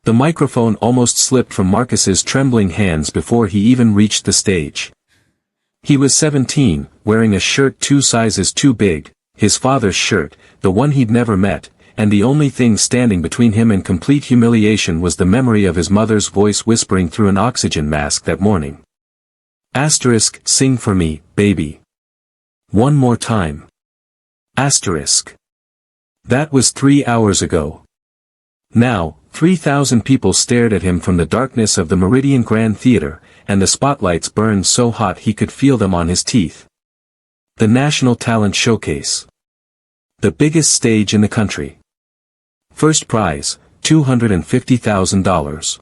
The microphone almost slipped from Marcus's trembling hands before he even reached the stage. He was 17, wearing a shirt 2 sizes too big, his father's shirt, the one he'd never met, and the only thing standing between him and complete humiliation was the memory of his mother's voice whispering through an oxygen mask that morning. Asterisk, sing for me, baby. One more time. Asterisk. That was 3 hours ago. Now, 3,000 people stared at him from the darkness of the Meridian Grand Theater, and the spotlights burned so hot he could feel them on his teeth. The National Talent Showcase. The biggest stage in the country. First prize, $250,000.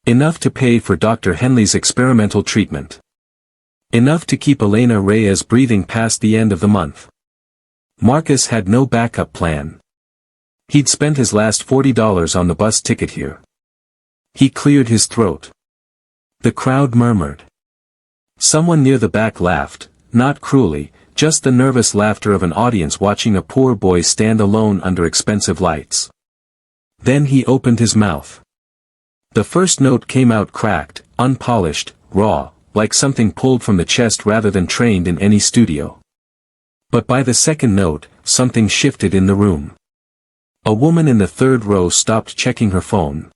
Enough to pay for Dr. Henley's experimental treatment. Enough to keep Elena Reyes breathing past the end of the month. Marcus had no backup plan. He'd spent his last $40 on the bus ticket here. He cleared his throat. The crowd murmured. Someone near the back laughed, not cruelly, just the nervous laughter of an audience watching a poor boy stand alone under expensive lights. Then he opened his mouth. The first note came out cracked, unpolished, raw, like something pulled from the chest rather than trained in any studio. But by the second note, something shifted in the room. A woman in the third row stopped checking her phone.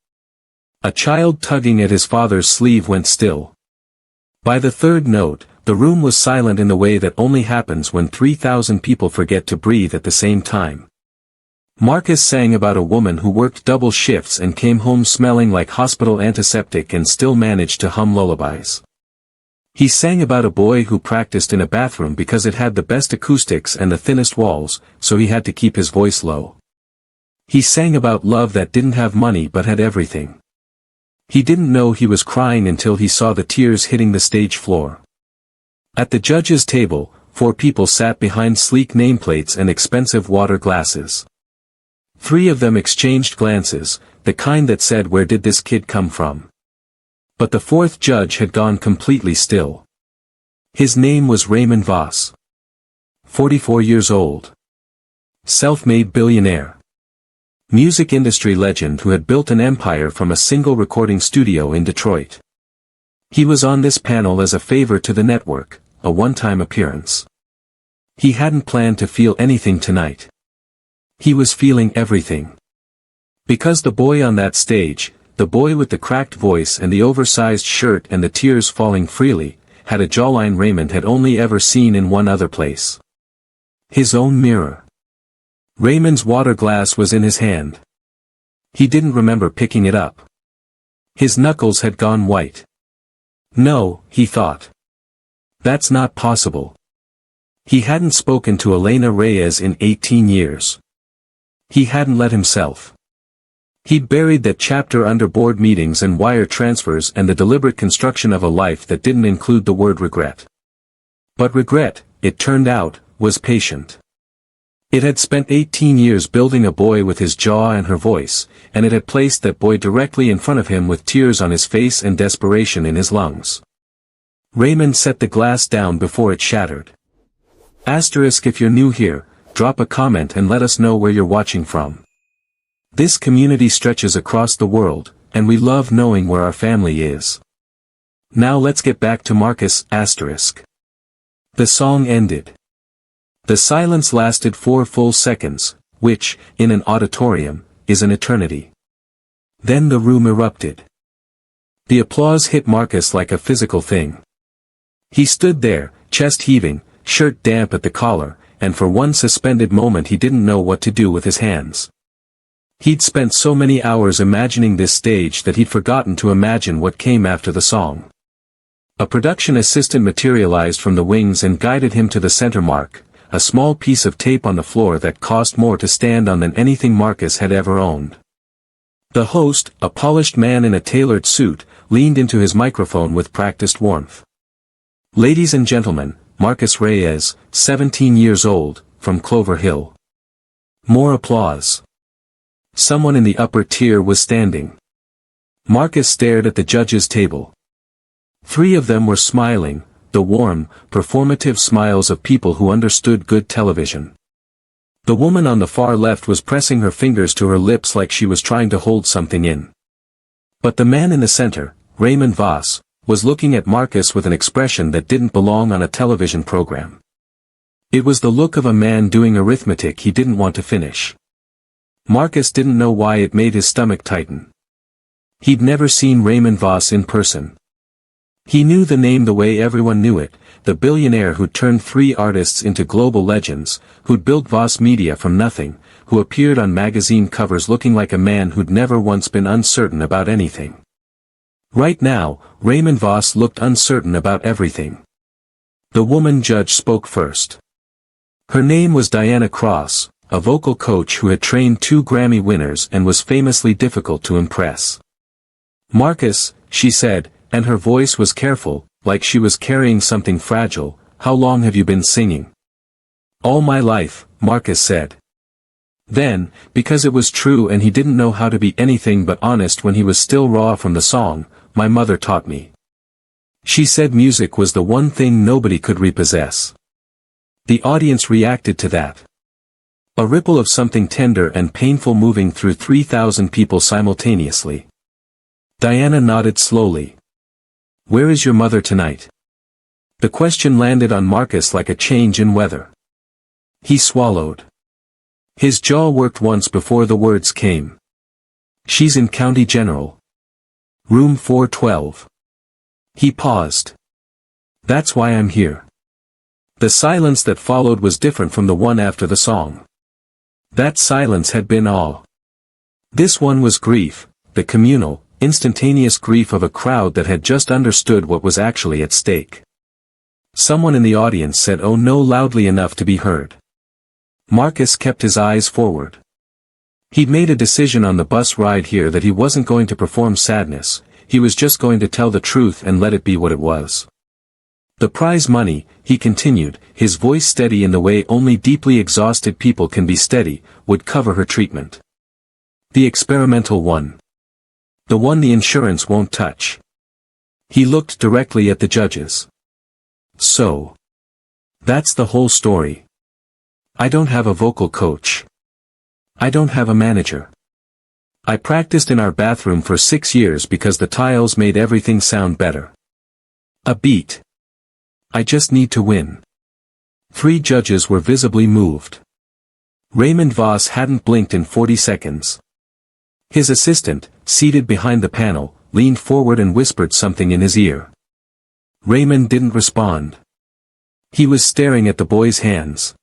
A child tugging at his father's sleeve went still. By the third note, the room was silent in the way that only happens when 3,000 people forget to breathe at the same time. Marcus sang about a woman who worked double shifts and came home smelling like hospital antiseptic and still managed to hum lullabies. He sang about a boy who practiced in a bathroom because it had the best acoustics and the thinnest walls, so he had to keep his voice low. He sang about love that didn't have money but had everything. He didn't know he was crying until he saw the tears hitting the stage floor. At the judges' table, 4 people sat behind sleek nameplates and expensive water glasses. 3 of them exchanged glances, the kind that said, "Where did this kid come from?" But the 4th judge had gone completely still. His name was Raymond Voss. 44 years old. Self-made billionaire. Music industry legend who had built an empire from a single recording studio in Detroit. He was on this panel as a favor to the network, a one-time appearance. He hadn't planned to feel anything tonight. He was feeling everything. Because the boy on that stage, the boy with the cracked voice and the oversized shirt and the tears falling freely, had a jawline Raymond had only ever seen in one other place. His own mirror. Raymond's water glass was in his hand. He didn't remember picking it up. His knuckles had gone white. No, he thought. That's not possible. He hadn't spoken to Elena Reyes in 18 years. He hadn't let himself. He'd buried that chapter under board meetings and wire transfers and the deliberate construction of a life that didn't include the word regret. But regret, it turned out, was patient. It had spent 18 years building a boy with his jaw and her voice, and it had placed that boy directly in front of him with tears on his face and desperation in his lungs. Raymond set the glass down before it shattered. Asterisk, if you're new here, drop a comment and let us know where you're watching from. This community stretches across the world, and we love knowing where our family is. Now let's get back to Marcus, asterisk. The song ended. The silence lasted 4 full seconds, which, in an auditorium, is an eternity. Then the room erupted. The applause hit Marcus like a physical thing. He stood there, chest heaving, shirt damp at the collar, and for one suspended moment he didn't know what to do with his hands. He'd spent so many hours imagining this stage that he'd forgotten to imagine what came after the song. A production assistant materialized from the wings and guided him to the center mark, a small piece of tape on the floor that cost more to stand on than anything Marcus had ever owned. The host, a polished man in a tailored suit, leaned into his microphone with practiced warmth. Ladies and gentlemen, Marcus Reyes, 17 years old, from Clover Hill. More applause. Someone in the upper tier was standing. Marcus stared at the judges' table. 3 of them were smiling, the warm, performative smiles of people who understood good television. The woman on the far left was pressing her fingers to her lips like she was trying to hold something in. But the man in the center, Raymond Voss, was looking at Marcus with an expression that didn't belong on a television program. It was the look of a man doing arithmetic he didn't want to finish. Marcus didn't know why it made his stomach tighten. He'd never seen Raymond Voss in person. He knew the name the way everyone knew it, the billionaire who'd turned 3 artists into global legends, who'd built Voss Media from nothing, who appeared on magazine covers looking like a man who'd never once been uncertain about anything. Right now, Raymond Voss looked uncertain about everything. The woman judge spoke first. Her name was Diana Cross, a vocal coach who had trained 2 Grammy winners and was famously difficult to impress. "Marcus," she said, and her voice was careful, like she was carrying something fragile, "how long have you been singing?" "All my life," Marcus said. Then, because it was true and he didn't know how to be anything but honest when he was still raw from the song, "My mother taught me." She said music was the one thing nobody could repossess. The audience reacted to that. A ripple of something tender and painful moving through 3,000 people simultaneously. Diana nodded slowly. "Where is your mother tonight?" The question landed on Marcus like a change in weather. He swallowed. His jaw worked once before the words came. "She's in County General. Room 412. He paused. "That's why I'm here." The silence that followed was different from the one after the song. That silence had been awe. This one was grief, the communal, instantaneous grief of a crowd that had just understood what was actually at stake. Someone in the audience said "oh no" loudly enough to be heard. Marcus kept his eyes forward. He'd made a decision on the bus ride here that he wasn't going to perform sadness, he was just going to tell the truth and let it be what it was. "The prize money," he continued, his voice steady in the way only deeply exhausted people can be steady, "would cover her treatment. The experimental one. The one the insurance won't touch." He looked directly at the judges. "So. That's the whole story. I don't have a vocal coach. I don't have a manager. I practiced in our bathroom for 6 years because the tiles made everything sound better. A beat. I just need to win." 3 judges were visibly moved. Raymond Voss hadn't blinked in 40 seconds. His assistant, seated behind the panel, leaned forward and whispered something in his ear. Raymond didn't respond. He was staring at the boy's hands.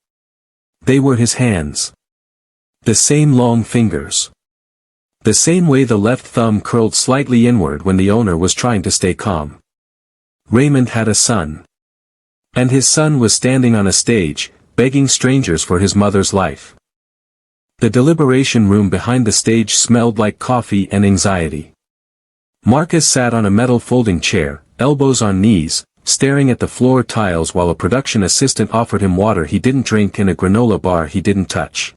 They were his hands. The same long fingers. The same way the left thumb curled slightly inward when the owner was trying to stay calm. Raymond had a son. And his son was standing on a stage, begging strangers for his mother's life. The deliberation room behind the stage smelled like coffee and anxiety. Marcus sat on a metal folding chair, elbows on knees, staring at the floor tiles while a production assistant offered him water he didn't drink and a granola bar he didn't touch.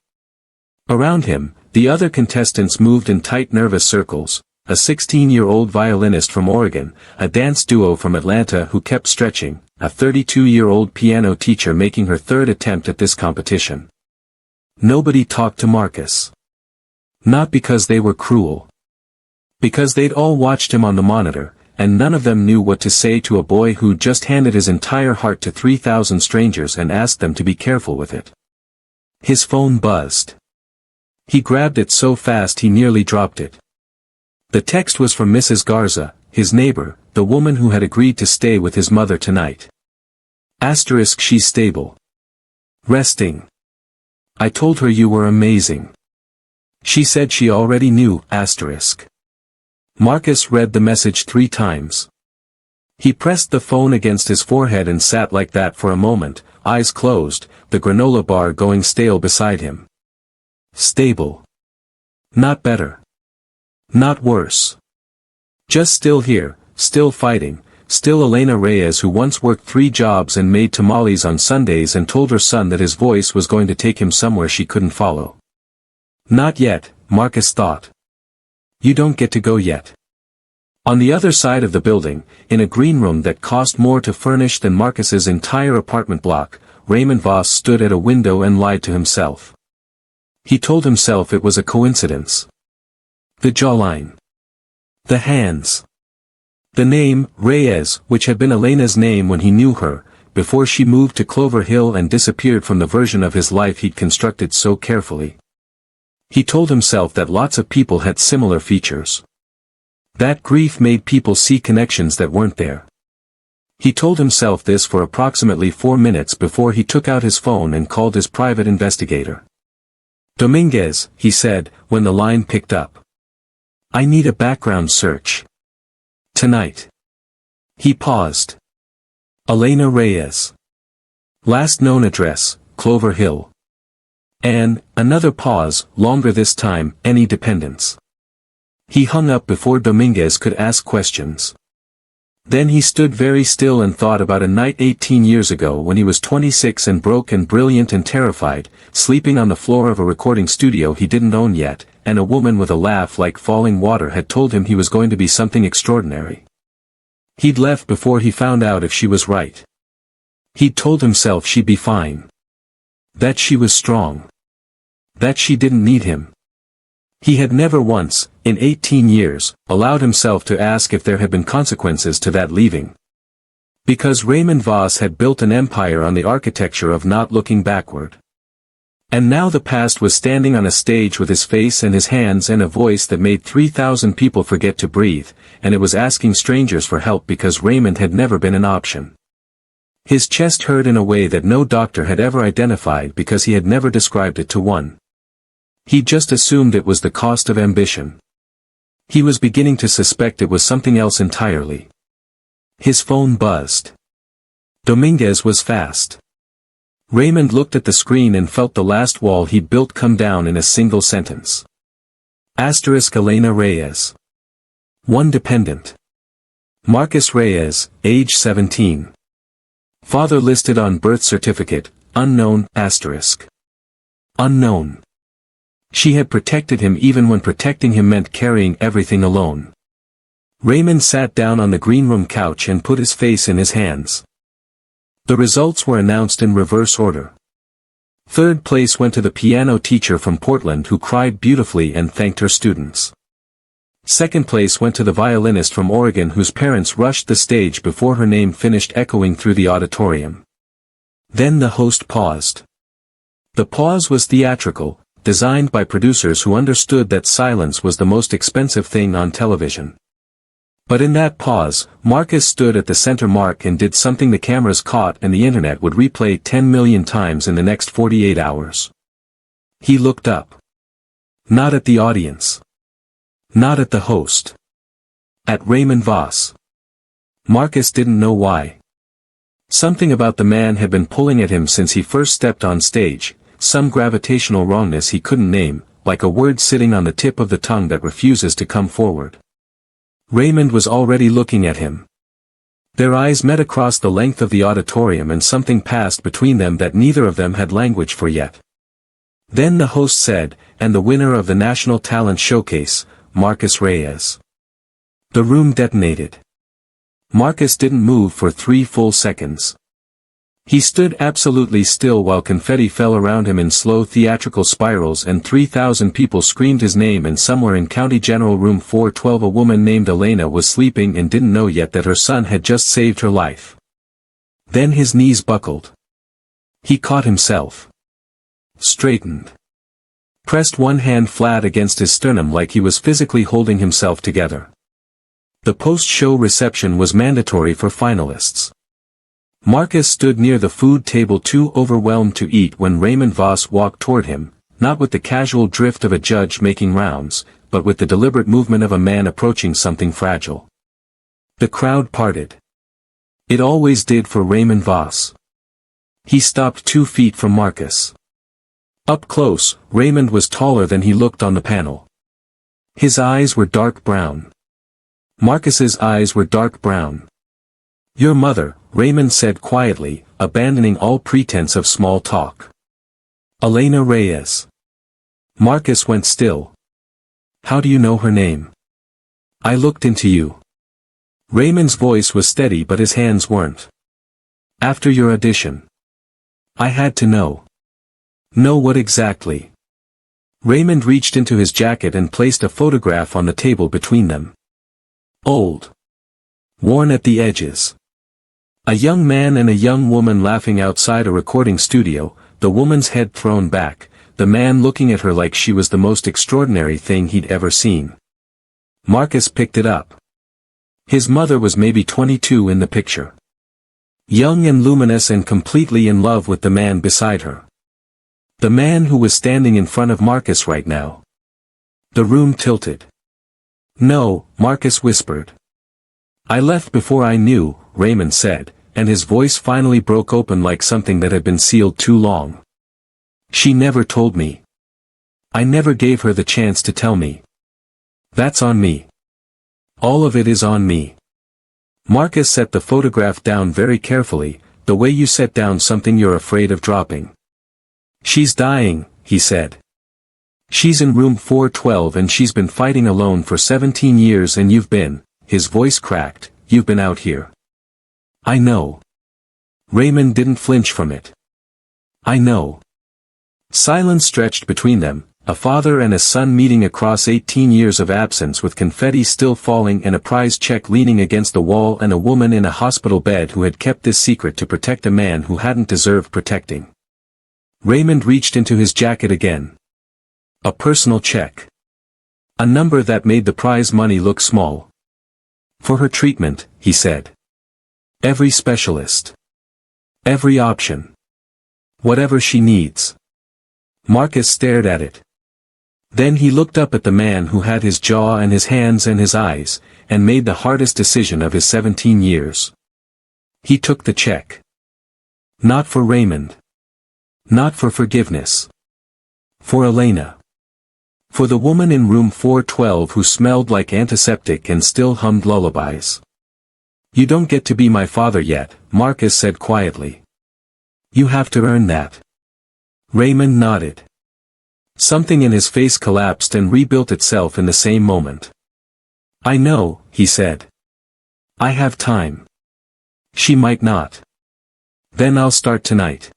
Around him, the other contestants moved in tight nervous circles, a 16-year-old violinist from Oregon, a dance duo from Atlanta who kept stretching, a 32-year-old piano teacher making her 3rd attempt at this competition. Nobody talked to Marcus. Not because they were cruel. Because they'd all watched him on the monitor, and none of them knew what to say to a boy who just handed his entire heart to 3,000 strangers and asked them to be careful with it. His phone buzzed. He grabbed it so fast he nearly dropped it. The text was from Mrs. Garza, his neighbor, the woman who had agreed to stay with his mother tonight. * She's stable. Resting. I told her you were amazing. She said she already knew. *. Marcus read the message 3 times. He pressed the phone against his forehead and sat like that for a moment, eyes closed, the granola bar going stale beside him. Stable. Not better. Not worse. Just still here, still fighting, still Elena Reyes who once worked 3 jobs and made tamales on Sundays and told her son that his voice was going to take him somewhere she couldn't follow. Not yet, Marcus thought. You don't get to go yet. On the other side of the building, in a green room that cost more to furnish than Marcus's entire apartment block, Raymond Voss stood at a window and lied to himself. He told himself it was a coincidence. The jawline. The hands. The name, Reyes, which had been Elena's name when he knew her, before she moved to Clover Hill and disappeared from the version of his life he'd constructed so carefully. He told himself that lots of people had similar features. That grief made people see connections that weren't there. He told himself this for approximately 4 minutes before he took out his phone and called his private investigator. Dominguez, he said, when the line picked up. I need a background search. Tonight. He paused. Elena Reyes. Last known address, Clover Hill. And, another pause, longer this time, any dependents. He hung up before Dominguez could ask questions. Then he stood very still and thought about a night 18 years ago when he was 26 and broke and brilliant and terrified, sleeping on the floor of a recording studio he didn't own yet, and a woman with a laugh like falling water had told him he was going to be something extraordinary. He'd left before he found out if she was right. He'd told himself she'd be fine. That she was strong. That she didn't need him. He had never once, in 18 years, allowed himself to ask if there had been consequences to that leaving. Because Raymond Voss had built an empire on the architecture of not looking backward. And now the past was standing on a stage with his face and his hands and a voice that made 3,000 people forget to breathe, and it was asking strangers for help because Raymond had never been an option. His chest hurt in a way that no doctor had ever identified because he had never described it to one. He just assumed it was the cost of ambition. He was beginning to suspect it was something else entirely. His phone buzzed. Dominguez was fast. Raymond looked at the screen and felt the last wall he'd built come down in a single sentence. Asterisk Elena Reyes. One dependent. Marcus Reyes, age 17. Father listed on birth certificate, unknown, asterisk. Unknown. She had protected him even when protecting him meant carrying everything alone. Raymond sat down on the green room couch and put his face in his hands. The results were announced in reverse order. Third place went to the piano teacher from Portland who cried beautifully and thanked her students. Second place went to the violinist from Oregon whose parents rushed the stage before her name finished echoing through the auditorium. Then the host paused. The pause was theatrical, designed by producers who understood that silence was the most expensive thing on television. But in that pause, Marcus stood at the center mark and did something the cameras caught and the internet would replay 10 million times in the next 48 hours. He looked up. Not at the audience. Not at the host. At Raymond Voss. Marcus didn't know why. Something about the man had been pulling at him since he first stepped on stage, some gravitational wrongness he couldn't name, like a word sitting on the tip of the tongue that refuses to come forward. Raymond was already looking at him. Their eyes met across the length of the auditorium and something passed between them that neither of them had language for yet. Then the host said, and the winner of the National Talent Showcase, Marcus Reyes. The room detonated. Marcus didn't move for 3 full seconds. He stood absolutely still while confetti fell around him in slow theatrical spirals and 3,000 people screamed his name, and somewhere in County General Room 412 a woman named Elena was sleeping and didn't know yet that her son had just saved her life. Then his knees buckled. He caught himself. Straightened. Pressed one hand flat against his sternum like he was physically holding himself together. The post-show reception was mandatory for finalists. Marcus stood near the food table too overwhelmed to eat when Raymond Voss walked toward him, not with the casual drift of a judge making rounds, but with the deliberate movement of a man approaching something fragile. The crowd parted. It always did for Raymond Voss. He stopped 2 feet from Marcus. Up close, Raymond was taller than he looked on the panel. His eyes were dark brown. Marcus's eyes were dark brown. Your mother, Raymond said quietly, abandoning all pretense of small talk. Elena Reyes. Marcus went still. How do you know her name? I looked into you. Raymond's voice was steady but his hands weren't. After your audition. I had to know. Know what exactly? Raymond reached into his jacket and placed a photograph on the table between them. Old. Worn at the edges. A young man and a young woman laughing outside a recording studio, the woman's head thrown back, the man looking at her like she was the most extraordinary thing he'd ever seen. Marcus picked it up. His mother was maybe 22 in the picture. Young and luminous and completely in love with the man beside her. The man who was standing in front of Marcus right now. The room tilted. "No," Marcus whispered. "I left before I knew," Raymond said, and his voice finally broke open like something that had been sealed too long. "She never told me. I never gave her the chance to tell me. That's on me. All of it is on me." Marcus set the photograph down very carefully, the way you set down something you're afraid of dropping. "She's dying," he said. "She's in room 412 and she's been fighting alone for 17 years and you've been," his voice cracked, "you've been out here." "I know." Raymond didn't flinch from it. "I know." Silence stretched between them, a father and a son meeting across 18 years of absence with confetti still falling and a prize check leaning against the wall and a woman in a hospital bed who had kept this secret to protect a man who hadn't deserved protecting. Raymond reached into his jacket again. A personal check. A number that made the prize money look small. "For her treatment," he said. "Every specialist. Every option. Whatever she needs." Marcus stared at it. Then he looked up at the man who had his jaw and his hands and his eyes, and made the hardest decision of his 17 years. He took the check. Not for Raymond. Not for forgiveness. For Elena. For the woman in room 412 who smelled like antiseptic and still hummed lullabies. "You don't get to be my father yet," Marcus said quietly. "You have to earn that." Raymond nodded. Something in his face collapsed and rebuilt itself in the same moment. "I know," he said. "I have time. She might not. Then I'll start tonight."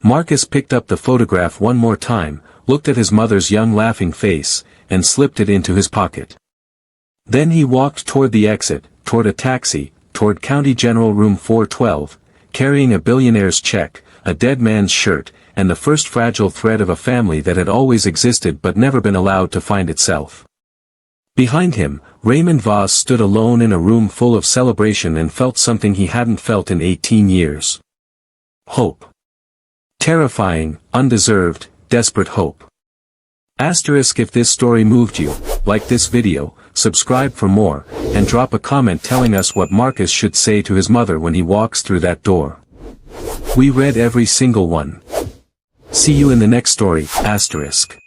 Marcus picked up the photograph one more time, looked at his mother's young laughing face, and slipped it into his pocket. Then he walked toward the exit, toward a taxi, toward County General Room 412, carrying a billionaire's check, a dead man's shirt, and the first fragile thread of a family that had always existed but never been allowed to find itself. Behind him, Raymond Voss stood alone in a room full of celebration and felt something he hadn't felt in 18 years. Hope. Terrifying, undeserved, desperate hope. If this story moved you, like this video, subscribe for more, and drop a comment telling us what Marcus should say to his mother when he walks through that door. We read every single one. See you in the next story, *.